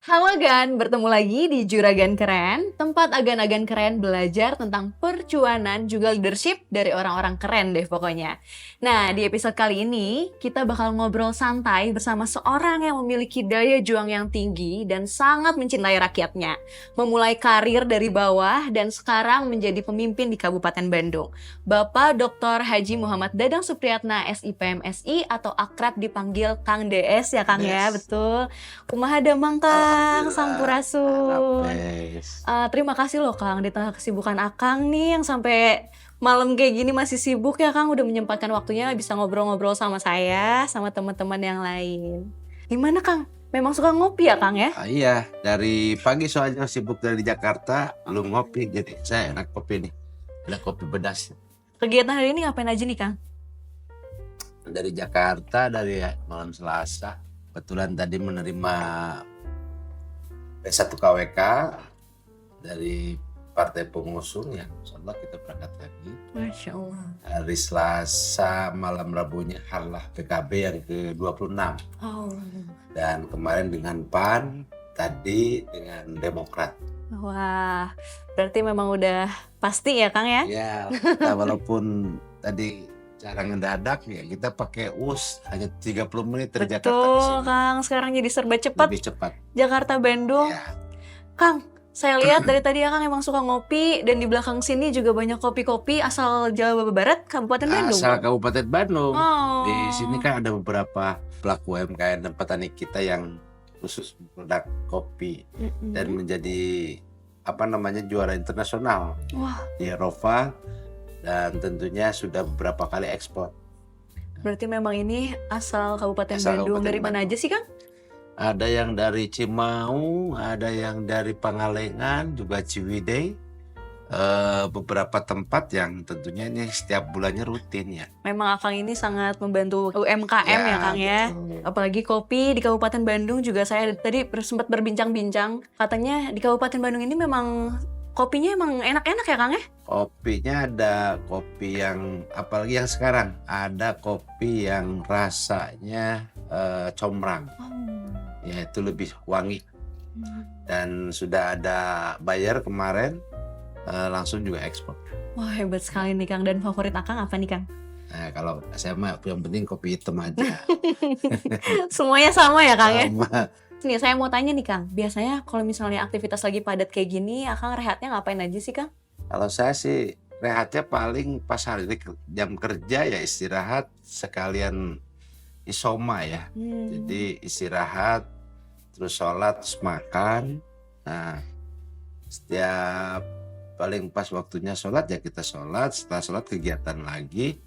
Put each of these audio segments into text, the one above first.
Halo Gan, bertemu lagi di Juragan Keren, tempat agan-agan keren belajar tentang percuanan juga leadership dari orang-orang keren deh pokoknya. Nah, di episode kali ini kita bakal ngobrol santai bersama seorang yang memiliki daya juang yang tinggi dan sangat mencintai rakyatnya. Memulai karir dari bawah dan sekarang menjadi pemimpin di Kabupaten Bandung. Bapak Dr. Haji Muhammad Dadang Supriyatna SIPMSI atau akrab dipanggil Kang DS ya Kang ya, Yes. betul. Kumaha damang Kang, sampurasun. Rapes. Terima kasih loh Kang, di tengah kesibukan Akang nih yang sampai malam kayak gini masih sibuk ya Kang, udah menyempatkan waktunya bisa ngobrol-ngobrol sama saya, sama teman-teman yang lain. Gimana Kang? Memang suka ngopi ya Kang ya? Iya, dari pagi soalnya sibuk dari Jakarta, belum ngopi, jadi saya enak kopi nih. Enak kopi pedas. Kegiatan hari ini ngapain aja nih Kang? Dari Jakarta, dari malam Selasa. Kebetulan tadi menerima P1 KWK dari partai pengusung ya. Insyaallah kita berangkat lagi. Masya Allah. Hari Selasa malam Rabunya harlah PKB yang ke-26. Oh, Dan kemarin dengan PAN, tadi dengan Demokrat. wah, berarti memang udah pasti ya Kang ya? Ya, kita walaupun tadi cara ngedadak ya kita pakai US hanya 30 menit dari Jakarta ke Betul sini. Kang, sekarang jadi serba cepat. Lebih cepat. Jakarta Bandung. Ya, Kang, saya lihat dari tadi ya Kang emang suka ngopi dan di belakang sini juga banyak kopi-kopi asal Jawa Barat, Kabupaten Bandung. asal Kabupaten Bandung. Oh. Di sini kan ada beberapa pelaku UMKM dan petani kita yang khusus produk kopi Mm-mm. dan menjadi juara internasional Wah, di Eropa dan tentunya sudah beberapa kali ekspor. berarti memang ini asal Kabupaten Asal Bandung. Kabupaten Dari mana Bandung. aja sih Kang? Ada yang dari Cimau, ada yang dari Pangalengan, juga Ciwidey. Beberapa tempat yang tentunya ini setiap bulannya rutin ya. Memang Akang ini sangat membantu UMKM ya Kang ya. betul. Apalagi kopi di Kabupaten Bandung juga saya tadi sempat berbincang-bincang. Katanya di Kabupaten Bandung ini memang kopinya emang enak-enak ya Kang ya? Kopinya ada kopi yang, apalagi yang sekarang, ada kopi yang rasanya combrang. Ya itu lebih wangi. Dan sudah ada buyer kemarin, langsung juga ekspor. Wah, hebat sekali nih Kang. Dan favorit Akang apa nih Kang? Nah, kalau saya mah yang penting kopi hitam aja. Semuanya sama ya Kang ya? Sama. Nih saya mau tanya nih Kang, biasanya kalau misalnya aktivitas lagi padat kayak gini, Akang rehatnya ngapain aja sih Kang? Kalau saya sih rehatnya paling pas hari jam kerja ya istirahat sekalian isoma ya. Jadi istirahat, terus sholat, terus makan. Nah, setiap paling pas waktunya sholat ya kita sholat. Setelah sholat kegiatan lagi.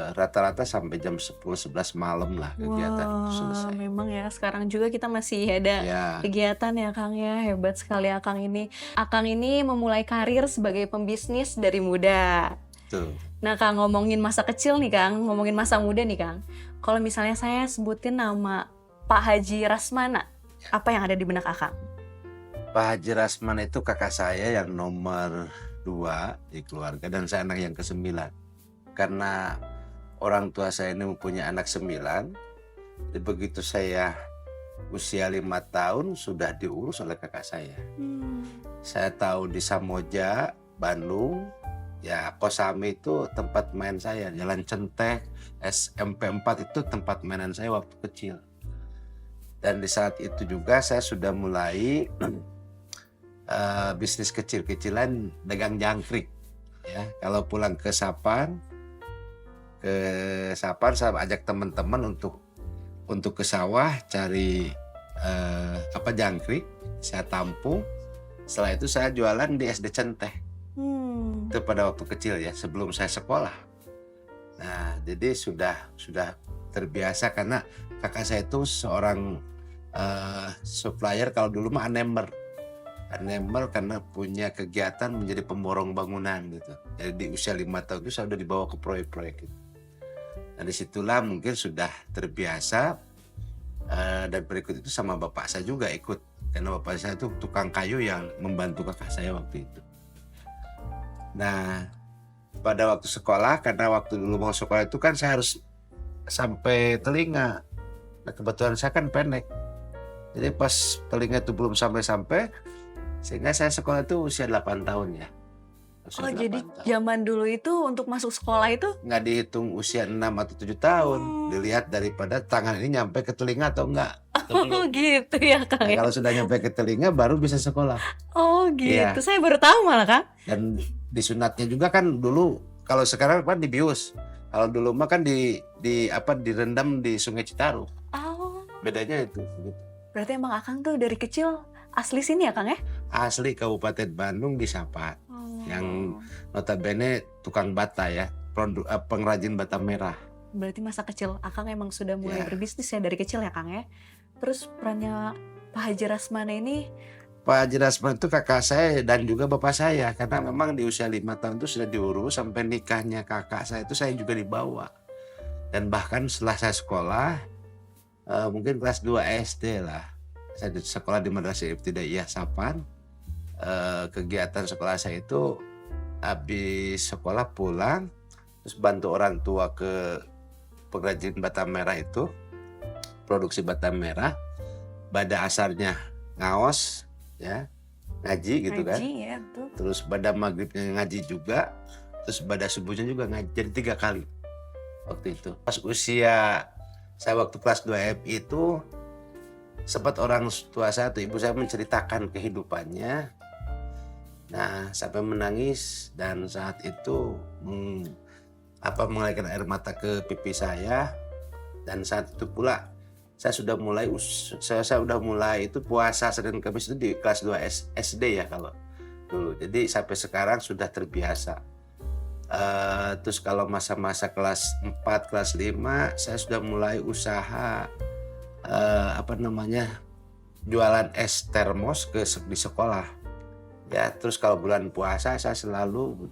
Rata-rata sampai jam 10-11 malam lah kegiatan itu selesai. Memang ya sekarang juga kita masih ada Ya, kegiatan ya Kang ya. Hebat sekali Akang ini. Akang ini memulai karir sebagai pembisnis dari muda. tuh. Nah Kang, ngomongin masa kecil nih Kang, ngomongin masa muda nih Kang. Kalau misalnya saya sebutin nama Pak Haji Rasmana, apa yang ada di benak Akang? Pak Haji Rasman itu kakak saya yang nomor 2 di keluarga dan saya anak yang ke-9. Karena orang tua saya ini mempunyai anak 9, jadi begitu saya usia 5 tahun sudah diurus oleh kakak saya. Saya tahu di Samoja, Bandung, ya Kosami itu tempat main saya. Jalan Centek, SMP 4 itu tempat mainan saya waktu kecil. Dan di saat itu juga saya sudah mulai bisnis kecil-kecilan dagang jangkrik. Ya, kalau pulang ke Sapan saya ajak teman-teman untuk ke sawah cari jangkrik, saya tampung. Setelah itu saya jualan di SD Centeh. Itu pada waktu kecil ya, sebelum saya sekolah. Nah, jadi sudah terbiasa karena kakak saya itu seorang supplier, kalau dulu mah anemer karena punya kegiatan menjadi pemborong bangunan gitu. Jadi di usia 5 tahun itu saya sudah dibawa ke proyek-proyek gitu. Nah disitulah mungkin sudah terbiasa, dan berikut itu sama bapak saya juga ikut. Karena bapak saya itu tukang kayu yang membantu kakak saya waktu itu. Nah pada waktu sekolah, karena waktu dulu mau sekolah itu kan saya harus sampai telinga. Nah kebetulan saya kan pendek. Jadi pas telinga itu belum sampai-sampai, sehingga saya sekolah itu usia 8 tahun ya. Oh, jadi zaman dulu itu untuk masuk sekolah itu nggak dihitung usia 6 atau 7 tahun, dilihat daripada tangan ini nyampe ke telinga atau enggak. gitu ya Kang Nah, ya. kalau sudah nyampe ke telinga baru bisa sekolah. Oh gitu, Iya. saya baru tahu malah Kang. Dan disunatnya juga kan dulu, kalau sekarang kan dibius. Kalau dulu mah kan direndam di Sungai Citarum. Oh, Bedanya itu. Gitu. berarti emang Akang tuh dari kecil asli sini ya Kang ya? Asli Kabupaten Bandung di Sapa. Yang notabene tukang bata ya, pengrajin bata merah. Berarti masa kecil Akang emang sudah mulai Ya. berbisnis ya dari kecil ya Kang ya? Terus perannya Pak Haji Rasmana ini, Pak Haji Rasman itu kakak saya dan juga bapak saya, karena memang di usia 5 tahun itu sudah diurus, sampai nikahnya kakak saya itu saya juga dibawa. Dan bahkan setelah saya sekolah, mungkin kelas 2 SD lah, saya sekolah di Madrasah Ibtidaiyah Sapan. Kegiatan sekolah saya itu habis sekolah pulang, terus bantu orang tua ke pengrajin bata merah itu, produksi bata merah, pada asarnya ngaos ya, ngaji gitu kan, ngaji ya betul. terus pada maghribnya ngaji juga, terus pada subuhnya juga ngaji, jadi 3 kali waktu itu. Pas usia saya waktu kelas 2 MI itu, sempat orang tua saya atau ibu saya menceritakan kehidupannya. Nah, sampai menangis, dan saat itu mengalirkan air mata ke pipi saya. Dan saat itu pula saya sudah mulai itu puasa Senin Kamis itu di kelas 2 SD ya kalau dulu. Jadi sampai sekarang sudah terbiasa. Terus kalau masa-masa kelas 4, kelas 5 saya sudah mulai usaha jualan es termos di sekolah. Ya, terus kalau bulan puasa saya selalu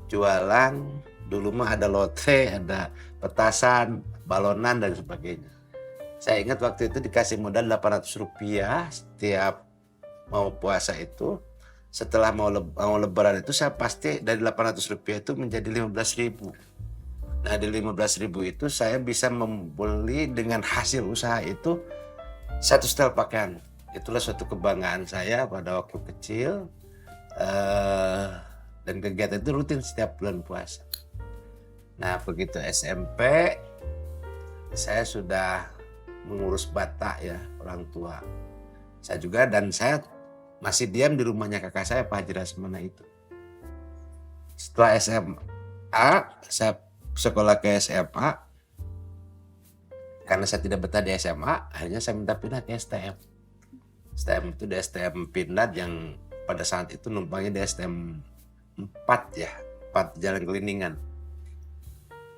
jualan. Dulu mah ada lotre, ada petasan, balonan dan sebagainya. Saya ingat waktu itu dikasih modal Rp800 setiap mau puasa itu. Setelah mau lebaran itu saya pasti dari Rp800 itu menjadi Rp15.000. Nah, di Rp15.000 itu saya bisa membeli dengan hasil usaha itu 1 setel pakaian. Itulah suatu kebanggaan saya pada waktu kecil. Dan kegiatan itu rutin setiap bulan puasa. Nah, begitu SMP saya sudah mengurus bata ya, orang tua saya juga, dan saya masih diam di rumahnya kakak saya Pak Haji Rasmana itu. Setelah SMA saya sekolah ke SMA, karena saya tidak betah di SMA, akhirnya saya minta pindah ke STM. STM itu di STM Pindad yang pada saat itu numpangnya di STM 4 ya, 4 Jalan Keliningan.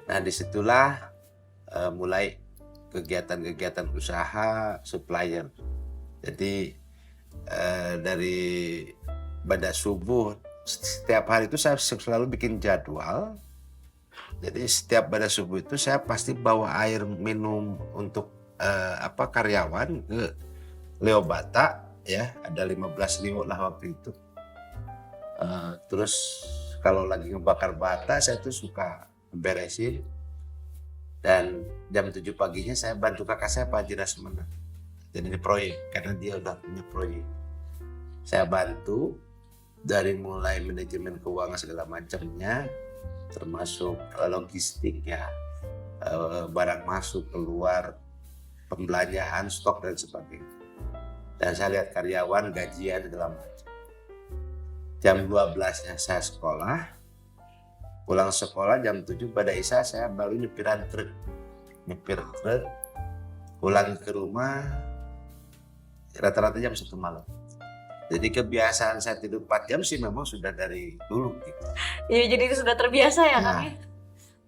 Nah, disitulah mulai kegiatan-kegiatan usaha supplier. Jadi dari pada subuh setiap hari itu saya selalu bikin jadwal. Jadi setiap pada subuh itu saya pasti bawa air minum untuk karyawan ke Leo Bata ya, ada 15 Leo lah waktu itu. Terus kalau lagi ngebakar bata saya tuh suka beresin, dan jam 7 paginya saya bantu kakak saya Pak Haji Rasmana. Jadi di proyek, karena dia udah punya proyek. Saya bantu dari mulai manajemen keuangan segala macamnya, termasuk logistik ya, barang masuk keluar, pembelanjaan, stok dan sebagainya. Dan saya lihat karyawan, gajian segala macam. Jam 12-nya saya sekolah, pulang sekolah jam 7 pada Isya saya baru nyepir truk, pulang ke rumah rata-rata jam 1 malam. Jadi kebiasaan saya tidur 4 jam sih memang sudah dari dulu gitu. Iya, jadi itu sudah terbiasa ya Nah. Kang ya?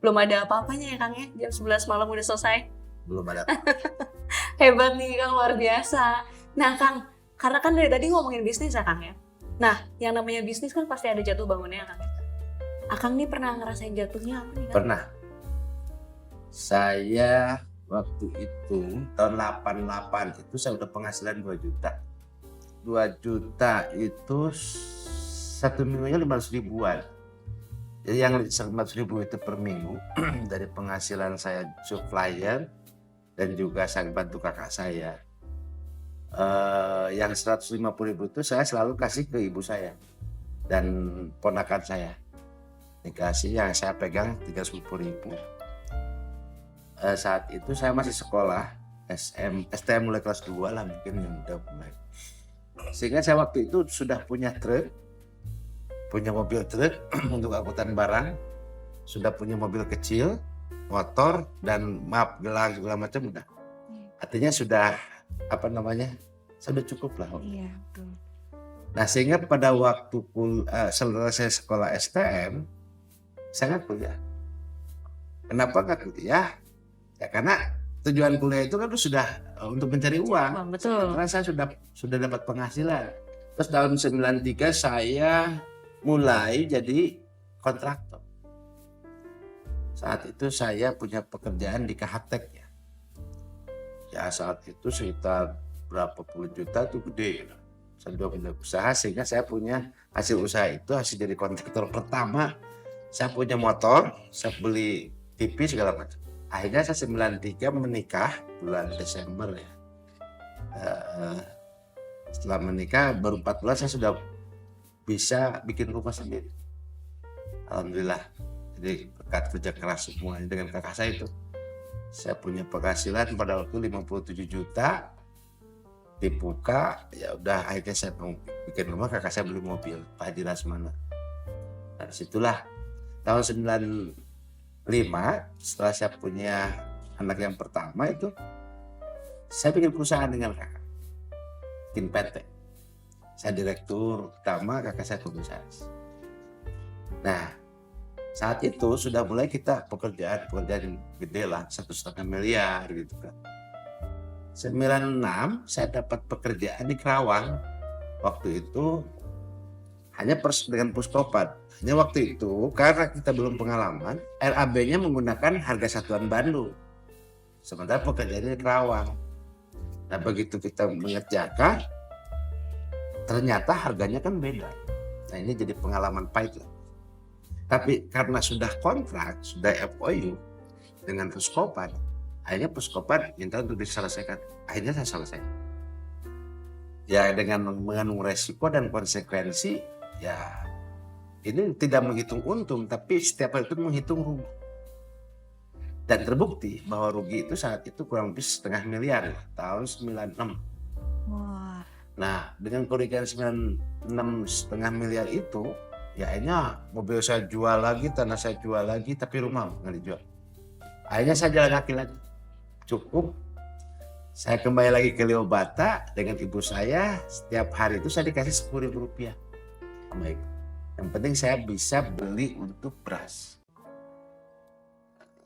Belum ada apa-apanya ya Kang ya, jam 11 malam udah selesai. Belum ada. Hebat nih Kang, luar biasa. Nah Kang, karena kan dari tadi ngomongin bisnis ya Kang ya. Nah, yang namanya bisnis kan pasti ada jatuh bangunnya Kang ya. Akang nih pernah ngerasain jatuhnya apa nih Kang? Pernah. Saya waktu itu tahun 88 itu saya udah penghasilan 2 juta. 2 juta itu 1 minggunya 500 ribuan. Jadi yang 500 ribu itu per minggu dari penghasilan saya supplier, dan juga saya bantu kakak saya Yang 150.000 itu saya selalu kasih ke ibu saya dan ponakan saya. Dikasih yang saya pegang 30.000. Saat itu saya masih sekolah STM mulai kelas 2 lah mungkin yang udah mulai. Sehingga saya waktu itu sudah punya mobil truk untuk angkutan barang, sudah punya mobil kecil, motor dan map gelang segala macam udah. Artinya sudah sudah cukup lah. Iya, betul. Nah sehingga pada waktu selesai sekolah STM, saya nggak kuliah. Kenapa nggak kuliah? Ya karena tujuan kuliah itu kan sudah untuk mencari uang. Betul. Karena saya sudah dapat penghasilan. Terus tahun 93 saya mulai jadi kontraktor. Saat itu saya punya pekerjaan di KHTEK ya. Ya saat itu sekitar berapa puluh juta itu gede. Saya sudah punya usaha sehingga saya punya hasil usaha itu hasil jadi kontraktor pertama. Saya punya motor, saya beli TV segala macam. Akhirnya saya 93 menikah bulan Desember ya. Setelah menikah baru 4 bulan saya sudah bisa bikin rumah sendiri. Alhamdulillah. Jadi berkat kerja keras semuanya dengan kakak saya itu. Saya punya penghasilan pada waktu 57 juta. Dibuka, ya udah akhirnya saya mau bikin rumah, kakak saya beli mobil, Pak Haji Rasmana. Dari situlah tahun 95 setelah saya punya anak yang pertama itu saya bikin perusahaan dengan kakak, bikin PT. Saya direktur utama, kakak saya komisaris. Nah saat itu sudah mulai kita pekerjaan gede lah, 1,5 miliar gitu kan. 96 saya dapat pekerjaan di Kerawang. Waktu itu hanya dengan puskopat. Hanya waktu itu karena kita belum pengalaman, RAB-nya menggunakan harga satuan Bandung. Sementara pekerjaannya di Kerawang. Nah begitu kita mengerjakan, ternyata harganya kan beda. Nah ini jadi pengalaman pahit lah. Tapi karena sudah kontrak, sudah FOU dengan puskopat, akhirnya puskopat minta untuk diselesaikan. Akhirnya saya selesai. Ya dengan mengandung resiko dan konsekuensi, ya ini tidak menghitung untung, tapi setiap hari itu menghitung rugi. Dan terbukti bahwa rugi itu saat itu kurang lebih 0,5 miliar ya, tahun 96. Wah. Nah dengan kerugian 96,5 miliar itu, ya akhirnya mobil saya jual lagi, tanah saya jual lagi, tapi rumah nggak dijual. Akhirnya saya jalan kaki lagi. Cukup. Saya kembali lagi ke Liobata dengan ibu saya. Setiap hari itu saya dikasih 10.000 rupiah sama ibu. Yang penting saya bisa beli untuk beras.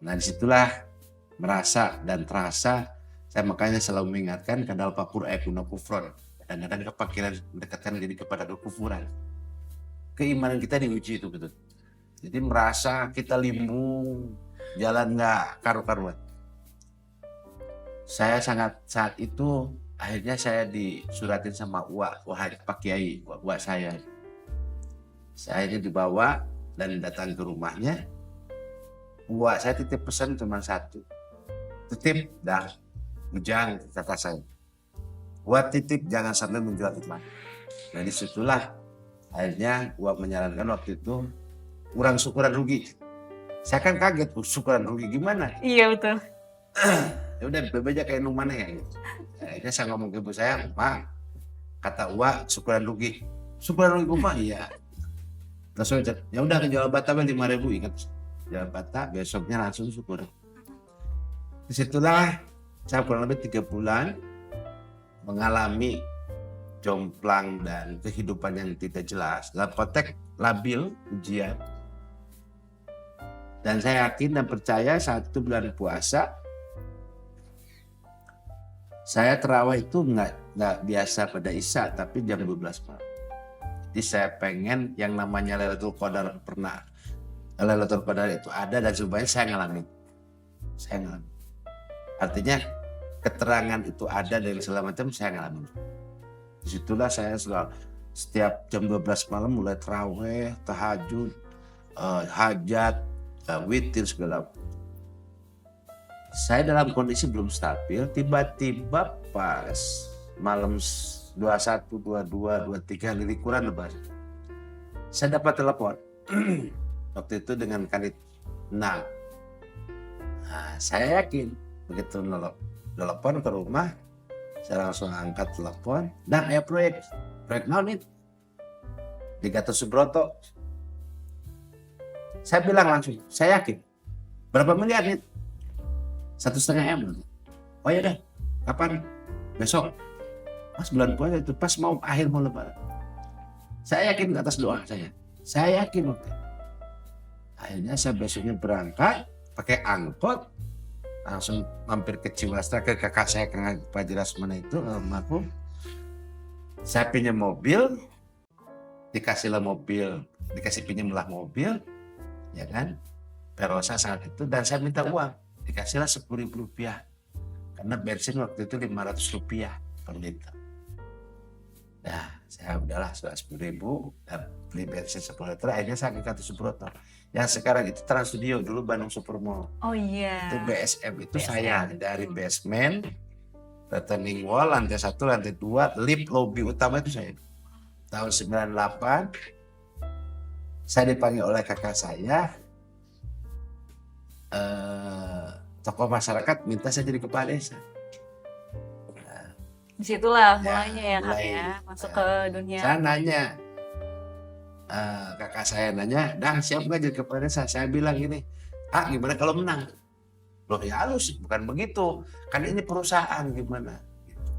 Nah disitulah merasa dan terasa. Saya makanya selalu mengingatkan kadal pakur kuna kufron. Kadang-kadang kepakiran mendekatkan diri kepada kekufuran. Keimanan kita diuji itu betul. Jadi merasa kita limbung, jalan nggak karu-karuan. Saya saat itu akhirnya saya disuratin sama Pak Kiai, uak saya. Saya dibawa dan datang ke rumahnya. Uak saya titip pesan cuma satu. Titip dah, ujang kata saya. Uak titip jangan sampai menjual iklan. Nah disitulah akhirnya uak menyarankan waktu itu kurang syukuran rugi. Saya kan kaget, syukuran rugi gimana? Iya betul. Ya udah bebeja kayak mana ya gitu. Akhirnya saya ngomong ke ibu saya, Pak, kata uak syukuran rugi Pak, iya. Terus ya udah ke jual bata 5.000 ingat. Jual bata besoknya langsung syukur. Disitulah saya kurang lebih 3 bulan mengalami jomplang dan kehidupan yang tidak jelas. Dalam konteks labil ujian. Dan saya yakin dan percaya saat itu bulan puasa, saya terawih itu nggak biasa pada Isya, tapi jam 12 malam. Jadi saya pengen yang namanya Lailatul Qadar Lailatul Qadar itu ada dan supaya saya ngalamin. Artinya keterangan itu ada dari segala macam saya ngalamin. Disitulah saya selalu setiap jam 12 malam mulai terawih, tahajud, hajat, witir segala. Saya dalam kondisi belum stabil, tiba-tiba pas malam 21, 22, 23 lilikuran lebar. Saya dapat telepon waktu itu dengan kanit. Nah, saya yakin begitu telepon ke rumah, saya langsung angkat telepon dan proyek naon itu di Gatot Subroto. Saya bilang langsung, saya yakin. Berapa miliar nih? 1,5 M. Oh ya dah, kapan? Besok. Pas bulan puasa itu, pas mau akhir mau lebaran. Saya yakin atas doa saya. Saya yakin waktu itu. Akhirnya saya besoknya berangkat pakai angkot, langsung mampir ke Ciwastra ke kakak saya Kang Haji Rasmana itu almarhum. Saya pinjam mobil, dikasih pinjamlah mobil, ya kan? Perosa saat itu, dan saya minta uang, dikasihlah Rp10.000 karena bensin waktu itu Rp500 per liter. Nah, saya udahlah sudah 10.000 dan beli bensin 10 liter. Akhirnya saya ke Gatot Subroto. Yang sekarang itu Trans Studio, dulu Bandung Supermall. Oh iya. Itu BSM itu saya dari basement, retaining wall, lantai 1, lantai 2, lift lobby utama itu saya. Tahun 98 saya dipanggil oleh kakak saya, tokoh masyarakat minta saya jadi kepala desa. Disitulah mulainya ya Kang ya, masuk ke dunia. Saya nanya, kakak saya nanya, siap nggak jadi kepala desa? Saya bilang gini, gimana kalau menang? Loh ya halus, bukan begitu, kan ini perusahaan gimana? Gitu.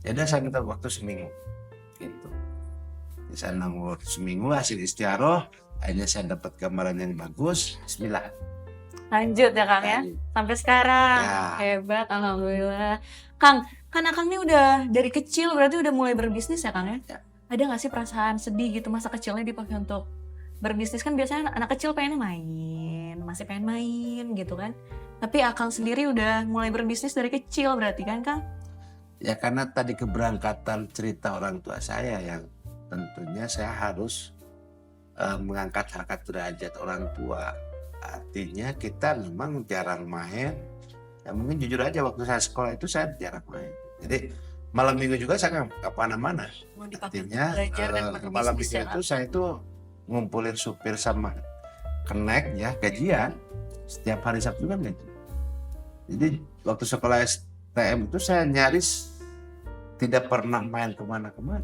Jadi saya minta waktu seminggu, gitu. Saya nunggu seminggu hasil istiaroh, akhirnya saya dapat gambaran yang bagus. Bismillah. Lanjut ya Kang ya, sampai sekarang. Ya. Hebat, alhamdulillah. Kang, kan Akang ini udah dari kecil berarti udah mulai berbisnis ya Kang ya? Ya. Ada nggak sih perasaan sedih gitu masa kecilnya dipakai untuk berbisnis? Kan biasanya anak kecil pengen main, masih pengen main gitu kan. Tapi Akang sendiri udah mulai berbisnis dari kecil berarti kan Kang? Ya karena tadi keberangkatan cerita orang tua saya yang tentunya saya harus mengangkat harkat derajat orang tua. Artinya kita memang jarang main. Ya mungkin jujur aja waktu saya sekolah itu saya jarang main. Jadi malam minggu juga saya nggak kemana-mana. Artinya malam minggu itu saya itu ngumpulin supir sama kenek ya gajian. Setiap hari Sabtu kan gaji. Jadi waktu sekolah STM itu saya nyaris tidak pernah main kemana-kemana.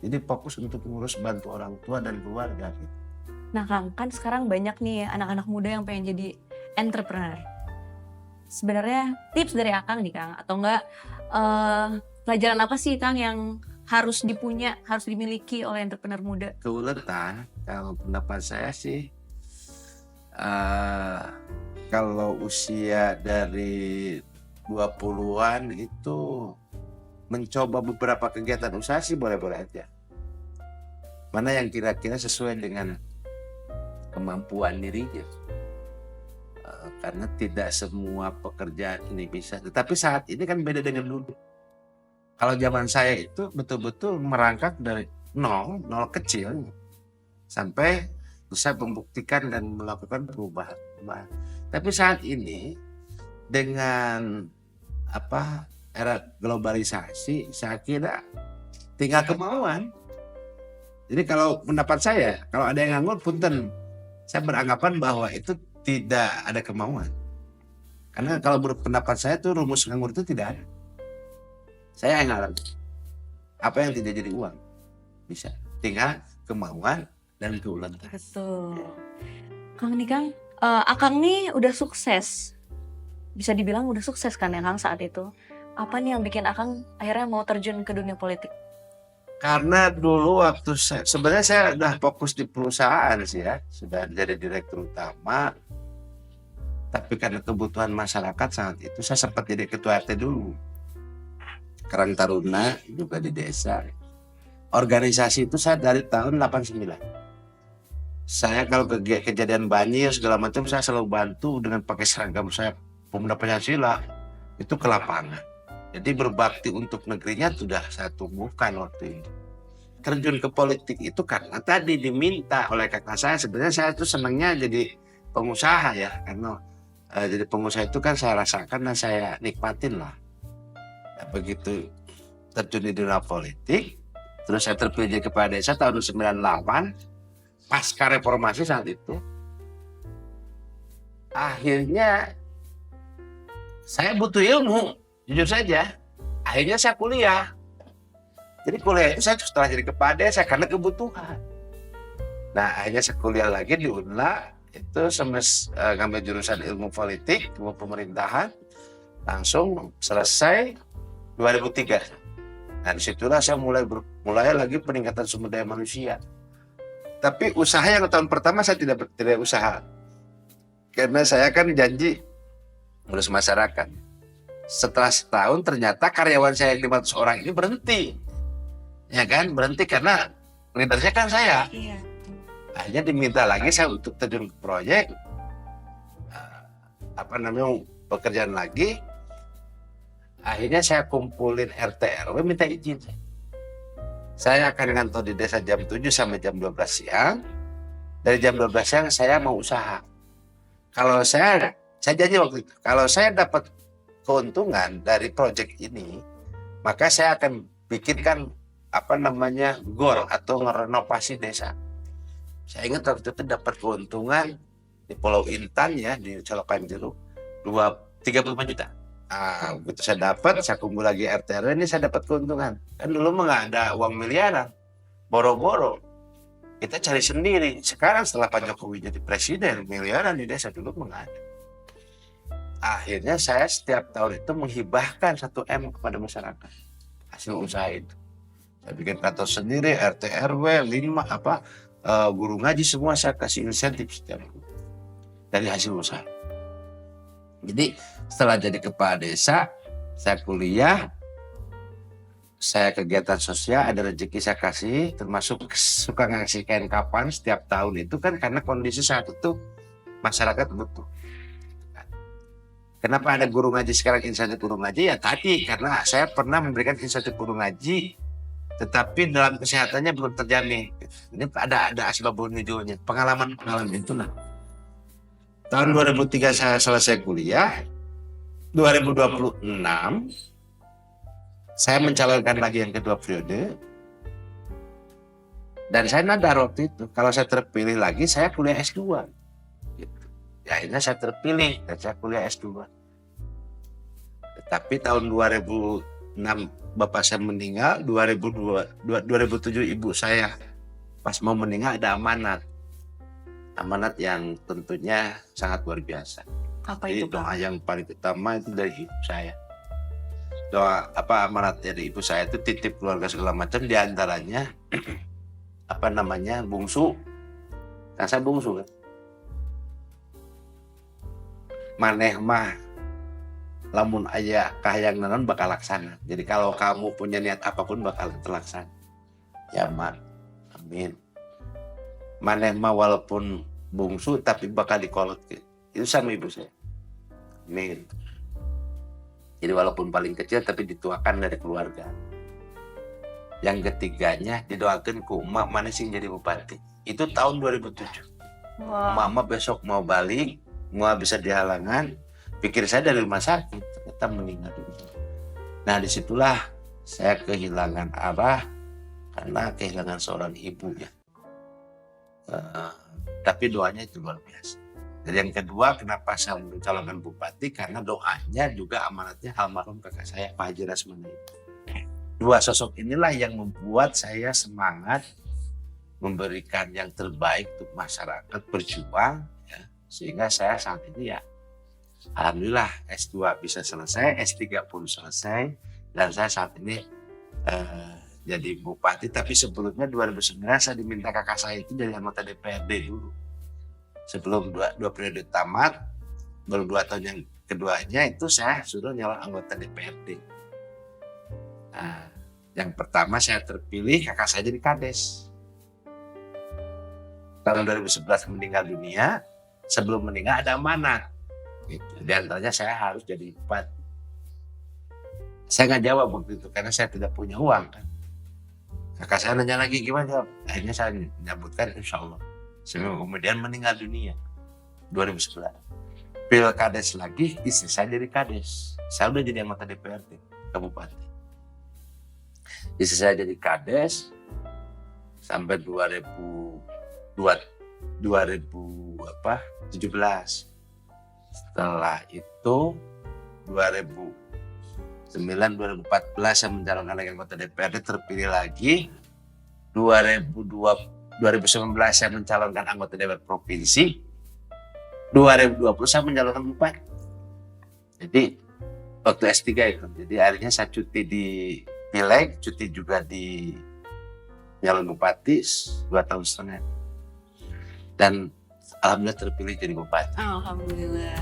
Jadi fokus untuk ngurus bantu orang tua dan keluarga. Gitu. Nah Kang, kan sekarang banyak nih anak-anak muda yang pengen jadi entrepreneur. Sebenarnya tips dari Akang nih Kang, atau enggak pelajaran apa sih Kang yang harus dimiliki oleh entrepreneur muda? Keuletan, kalau pendapat saya sih, kalau usia dari 20-an itu mencoba beberapa kegiatan usaha sih boleh-boleh aja. Mana yang kira-kira sesuai dengan kemampuan dirinya. Karena tidak semua pekerjaan ini bisa. Tetapi saat ini kan beda dengan dulu. Kalau zaman saya itu betul-betul merangkak dari nol kecil sampai bisa membuktikan dan melakukan perubahan. Tapi saat ini dengan era globalisasi, saya kira tinggal kemauan. Jadi kalau pendapat saya, kalau ada yang nganggur, punten, saya beranggapan bahwa itu tidak ada kemauan. Karena kalau berpendapat saya tuh rumus nganggur itu tidak ada. Saya yang ngarang. Apa yang tidak jadi uang bisa, tinggal kemauan dan keuletan. Betul. Kang nih Kang, Akang nih udah sukses. Bisa dibilang udah sukses kan ya Kang saat itu. Apa nih yang bikin Akang akhirnya mau terjun ke dunia politik? Karena dulu waktu sebenarnya saya udah fokus di perusahaan sih ya, sudah jadi direktur utama. Tapi karena kebutuhan masyarakat saat itu saya sempat jadi ketua RT dulu. Karang Taruna juga di desa. Organisasi itu saya dari tahun 89. Saya kalau kejadian banjir segala macam saya selalu bantu dengan pakai seragam saya Pemuda Pancasila itu ke lapangan. Jadi berbakti untuk negerinya sudah saya tumbuhkan waktu itu. Terjun ke politik itu karena tadi diminta oleh kakak saya. Sebenarnya saya itu senangnya jadi pengusaha ya. Karena jadi pengusaha itu kan saya rasakan dan saya nikmatin lah. Nah, begitu terjun di dunia politik. Terus saya terpilih jadi kepala desa tahun 98, pasca reformasi saat itu. Akhirnya saya butuh ilmu, jujur saja. Akhirnya saya kuliah. Jadi kuliah itu saya setelah jadi kepala desa karena kebutuhan. Nah akhirnya saya kuliah lagi di UNLA, itu ngambil jurusan ilmu politik, ilmu pemerintahan, langsung selesai 2003. Nah disitulah saya mulai lagi peningkatan sumber daya manusia. Tapi usaha yang tahun pertama saya tidak usaha. Karena saya kan janji ngurus masyarakat. Setelah setahun ternyata karyawan saya 500 orang ini berhenti. Ya kan, berhenti karena leadernya kan saya. Iya. Akhirnya diminta lagi saya untuk terjun ke proyek. Pekerjaan lagi. Akhirnya saya kumpulin RT RW minta izin. Saya akan ngantor di desa jam 7 sampai jam 12 siang. Dari jam 12 siang saya mau usaha. Kalau saya janji waktu itu, kalau saya dapat keuntungan dari proyek ini, maka saya akan bikinkan GOR atau ngerenovasi desa. Saya ingat waktu itu dapat keuntungan di Pulau Intan ya, di Colokan Jeruk 35 juta. Nah, begitu saya dapat, saya kumpul lagi RT RW, ini saya dapat keuntungan. Kan dulu nggak ada uang miliaran, boro-boro. Kita cari sendiri. Sekarang setelah Pak Jokowi jadi presiden, miliaran di desa dulu nggak ada. Akhirnya saya setiap tahun itu menghibahkan 1 M kepada masyarakat hasil usaha itu. Saya bikin kantor sendiri, RT RW, guru ngaji semua saya kasih insentif setiap tahun dari hasil usaha. Jadi setelah jadi kepala desa, saya kuliah, saya kegiatan sosial, ada rezeki saya kasih, termasuk suka ngasih kain kapan setiap tahun itu kan karena kondisi saat itu masyarakat butuh. Kenapa ada guru ngaji sekarang insentif guru ngaji? Ya tadi karena saya pernah memberikan insentif guru ngaji, tetapi dalam kesehatannya belum terjamin. Ini ada asbabun nuzulnya, pengalaman itu lah. Tahun 2003 saya selesai kuliah, 2026 saya mencalonkan lagi yang kedua periode. Dan saya nadar waktu itu, kalau saya terpilih lagi, saya kuliah S2. Gitu. Ya, akhirnya saya terpilih dan saya kuliah S2. Tetapi tahun 2006 bapak saya meninggal, 2007 ibu saya pas mau meninggal ada amanat. Amanat yang tentunya sangat luar biasa. Apa itu? Jadi doa yang paling utama itu dari ibu saya. Amanat dari ibu saya itu titip keluarga segala macam, diantaranya bungsu. Kan saya bungsu kan. Maneh mah lamun aya kahayang nanon bakal laksana. Jadi kalau kamu punya niat apapun bakal terlaksana. Ya mak, amin. Maneh mah walaupun bungsu tapi bakal dikolot. Itu sama ibu saya. Amin. Jadi walaupun paling kecil tapi dituakan dari keluarga. Yang ketiganya didoakan ku emak mana sih jadi bupati. Itu tahun 2007. Wow. Mama besok mau balik, mau bisa dihalangan. Pikir saya dari rumah sakit, ternyata meninggal dunia. Nah disitulah saya kehilangan arah karena kehilangan seorang ibu ya. Tapi doanya itu luar biasa. Dan yang kedua, kenapa saya mencalonkan bupati? Karena doanya juga amanatnya almarhum kakak saya, Pak Haji Rasmani. Dua sosok inilah yang membuat saya semangat memberikan yang terbaik untuk masyarakat, berjuang, ya, sehingga saya saat ini ya, alhamdulillah S2 bisa selesai, S3 pun selesai, dan saya saat ini jadi bupati. Tapi sebelumnya 2009 saya diminta kakak saya itu jadi anggota DPRD dulu. Sebelum dua periode tamat, baru 2 tahun yang keduanya itu saya suruh nyalon anggota DPRD. Nah, yang pertama saya terpilih, kakak saya jadi kades. Tahun 2011 meninggal dunia, sebelum meninggal ada amanat. Gitu. Di antaranya saya harus jadi bupati. Saya nggak jawab waktu itu karena saya tidak punya uang kan. Kakak saya nanya lagi gimana jawab. Akhirnya saya menyebutkan insya Allah. Seminggu kemudian meninggal dunia 2011. Pilkades lagi, istri saya jadi kades. Saya udah jadi anggota DPRD kabupaten. Jadi saya jadi kades sampai 2017. Setelah itu 2009-2014 saya mencalonkan lagi anggota DPRD, terpilih lagi. 2019 saya mencalonkan anggota DPR provinsi. 2020 saya mencalonkan bupati. Jadi waktu S3 itu, jadi akhirnya saya cuti di Pileg, cuti juga di nyalon bupati 2 tahun setengah. Dan alhamdulillah terpilih jadi bupati. Alhamdulillah.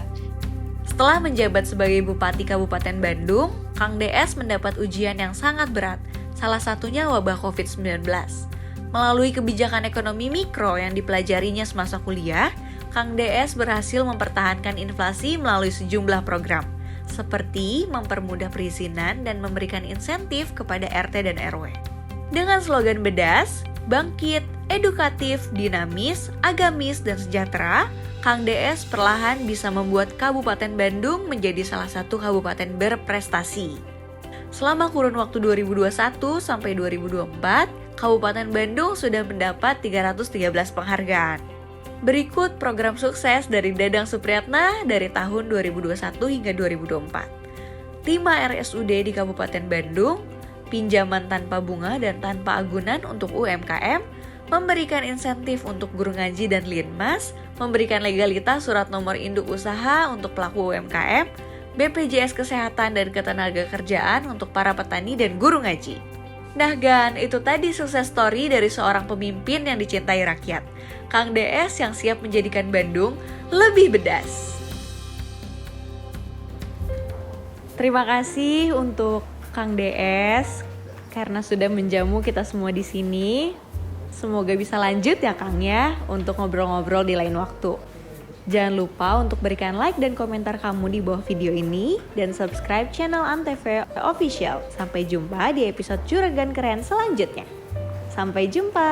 Setelah menjabat sebagai Bupati Kabupaten Bandung, Kang DS mendapat ujian yang sangat berat, salah satunya wabah COVID-19. Melalui kebijakan ekonomi mikro yang dipelajarinya semasa kuliah, Kang DS berhasil mempertahankan inflasi melalui sejumlah program, seperti mempermudah perizinan dan memberikan insentif kepada RT dan RW. Dengan slogan bedas, bangkit, edukatif, dinamis, agamis, dan sejahtera, Kang DS perlahan bisa membuat Kabupaten Bandung menjadi salah satu kabupaten berprestasi. Selama kurun waktu 2021 sampai 2024, Kabupaten Bandung sudah mendapat 313 penghargaan. Berikut program sukses dari Dadang Supriyatna dari tahun 2021 hingga 2024. 5 RSUD di Kabupaten Bandung, pinjaman tanpa bunga dan tanpa agunan untuk UMKM, memberikan insentif untuk guru ngaji dan linmas, memberikan legalitas surat nomor induk usaha untuk pelaku UMKM, BPJS Kesehatan dan Ketenagakerjaan untuk para petani dan guru ngaji. Nah Gan, itu tadi sukses story dari seorang pemimpin yang dicintai rakyat, Kang DS yang siap menjadikan Bandung lebih bedas. Terima kasih untuk Kang DS karena sudah menjamu kita semua di sini. Semoga bisa lanjut ya Kang ya untuk ngobrol-ngobrol di lain waktu. Jangan lupa untuk berikan like dan komentar kamu di bawah video ini dan subscribe channel Antv Official. Sampai jumpa di episode Juragan Keren selanjutnya. Sampai jumpa.